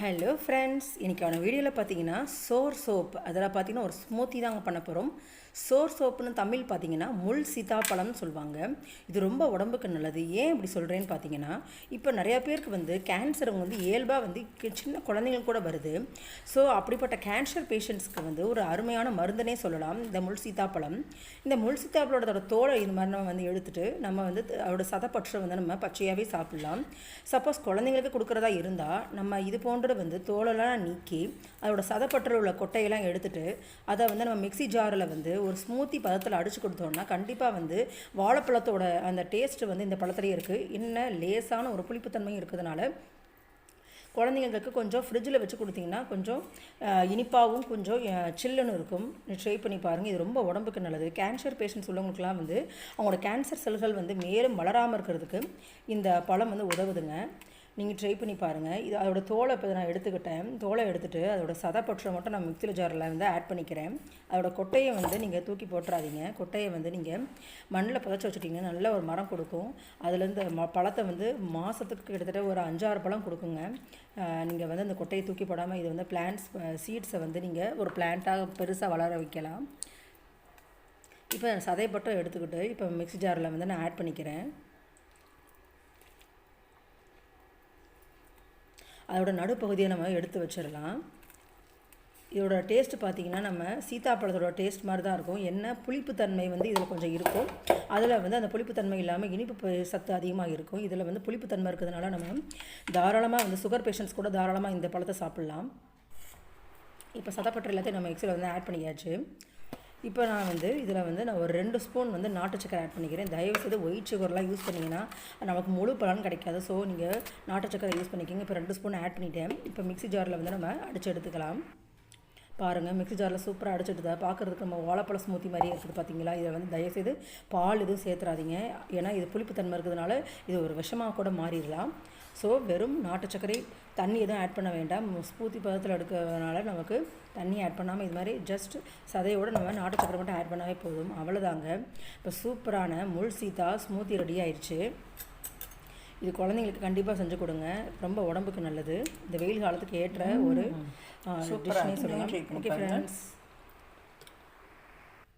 Hello friends, இன்றைக்கான வீடியோவில் பார்த்தீங்கன்னா சோர்சோப் அதில் பார்த்தீங்கன்னா ஒரு ஸ்மூத்தி தாங்க பண்ண போகிறோம். சோர்சோப்புன்னு தமிழ் பார்த்தீங்கன்னா முள்சீத்தா பழம்னு சொல்லுவாங்க. இது ரொம்ப உடம்புக்கு நல்லது. ஏன் இப்படி சொல்கிறேன்னு பார்த்தீங்கன்னா, இப்போ நிறையா பேருக்கு கேன்சர் இயல்பாக சின்ன குழந்தைங்களுக்கு கூட வருது. ஸோ அப்படிப்பட்ட கேன்சர் பேஷண்ட்ஸ்க்கு ஒரு அருமையான மருந்துனே சொல்லலாம் இந்த முள்சீத்தா பழம். இந்த முள்சீத்தா பழத்தோட தோலை இது மாதிரி நம்ம எடுத்துகிட்டு நம்ம அதோட சதப்பற்றை நம்ம பச்சையாகவே சாப்பிட்லாம். சப்போஸ் குழந்தைங்களுக்கு கொடுக்குறதா இருந்தால் நம்ம இது போன்ற தோலெல்லாம் நீக்கி அதோட சதப்பற்று உள்ள கொட்டையெல்லாம் எடுத்துட்டு அதை நம்ம மிக்சி ஜாரில் ஒரு ஸ்மூத்தி பதத்தில் அடித்து கொடுத்தோம்னா கண்டிப்பாக வாழைப்பழத்தோட அந்த டேஸ்ட்டு இந்த பழத்துலேயே இருக்குது. இன்னும் லேசான ஒரு புளிப்புத்தன்மையும் இருக்கிறதுனால குழந்தைங்களுக்கு கொஞ்சம் ஃப்ரிட்ஜில் வச்சு கொடுத்தீங்கன்னா கொஞ்சம் இனிப்பாகவும் கொஞ்சம் சில்லுன்னு இருக்கும். ட்ரை பண்ணி பாருங்கள். இது ரொம்ப உடம்புக்கு நல்லது. கேன்சர் பேஷண்ட்ஸ் உள்ளவங்களுக்குலாம் அவங்களோட கேன்சர் செல்கள் மேலும் வளராமல் இருக்கிறதுக்கு இந்த பழம் உதவுதுங்க. நீங்கள் ட்ரை பண்ணி பாருங்கள். இது அதோட தோலை இப்போ நான் எடுத்துக்கிட்டேன். தோலை எடுத்துகிட்டு அதோட சதப்பற்றை மட்டும் நான் மிக்சியில் ஜாரில் ஆட் பண்ணிக்கிறேன். அதோட கொட்டையை நீங்கள் தூக்கி போட்டுறாதீங்க. கொட்டையை நீங்கள் மண்ணில் புதைச்சி வச்சுட்டிங்கன்னா நல்ல ஒரு மரம் கொடுக்கும். அதுலேருந்து பழத்தை மாதத்துக்கு கிட்டத்தட்ட ஒரு 5-6 பழம் கொடுக்குங்க. நீங்கள் அந்த கொட்டையை தூக்கி போடாமல் இது பிளான்ட்ஸ் சீட்ஸை நீங்கள் ஒரு பிளான்ட்டாக பெருசாக வளர வைக்கலாம். இப்போ சதைப்பட்டம் எடுத்துக்கிட்டு இப்போ மிக்சி ஜாரில் நான் ஆட் பண்ணிக்கிறேன். அதோட நடுப்பகுதியை நம்ம எடுத்து வச்சிடலாம். இதோட டேஸ்ட்டு பார்த்திங்கன்னா நம்ம சீத்தாப்பழத்தோட டேஸ்ட் மாதிரி தான் இருக்கும். என்ன புளிப்புத்தன்மை இதில் கொஞ்சம் இருக்கும். அதில் அந்த புளிப்புத்தன்மை இல்லாமல் இனிப்பு சத்து அதிகமாக இருக்கும். இதில் புளிப்புத்தன்மை இருக்கிறதுனால நம்ம தாராளமாக சுகர் பேஷண்ட்ஸ் கூட தாராளமாக இந்த பழத்தை சாப்பிட்லாம். இப்போ சதப்பற்று எல்லாத்தையும் நம்ம மிக்சியில் ஆட் பண்ணியாச்சு. இப்போ நான் இதில் நான் ஒரு 2 ஸ்பூன் நாட்டு சக்கரை ஆட் பண்ணிக்கிறேன். தயவுசெய்து ஒயிட் சுகர்லாம் யூஸ் பண்ணிங்கன்னா நமக்கு முழு பலன் கிடைக்காது. ஸோ நீங்கள் நாட்டு சக்கரை யூஸ் பண்ணிக்கோங்க. இப்போ 2 ஸ்பூன் ஆட் பண்ணிட்டேன். இப்போ மிக்சி ஜாரில் நம்ம அடித்து எடுத்துக்கலாம். பாருங்கள், மிக்சி ஜாரில் சூப்பராக அடிச்சுட்டுதா பார்க்குறதுக்கு நம்ம வாழைப்பழ ஸ்மூத்தி மாதிரியே இருக்குது பார்த்தீங்களா. இதை தயவுசெய்து பால் எதுவும் சேர்த்துறாதீங்க. ஏன்னா இது புளிப்புத்தன்மை இருக்கிறதுனால இது ஒரு விஷமாக கூட மாறிடலாம். ஸோ வெறும் நாட்டு சர்க்கரை, தண்ணி எதுவும் ஆட் பண்ண வேண்டாம். ஸ்மூத்தி பதத்தில் எடுக்கிறதுனால நமக்கு தண்ணி ஆட் பண்ணாமல் இது மாதிரி ஜஸ்ட் சதையோடு நம்ம நாட்டு சர்க்கரை மட்டும் ஆட் பண்ணாவே போதும். அவ்வளோதாங்க. இப்போ சூப்பரான முள்சீத்தா ஸ்மூத்தி ரெடி ஆயிடுச்சு. இது குழந்தைங்களுக்கு கண்டிப்பாக செஞ்சு கொடுங்க. ரொம்ப உடம்புக்கு நல்லது. இந்த வெயில் காலத்துக்கு ஏற்ற ஒரு டிஷ்னே சொல்லலாம். Okay friends.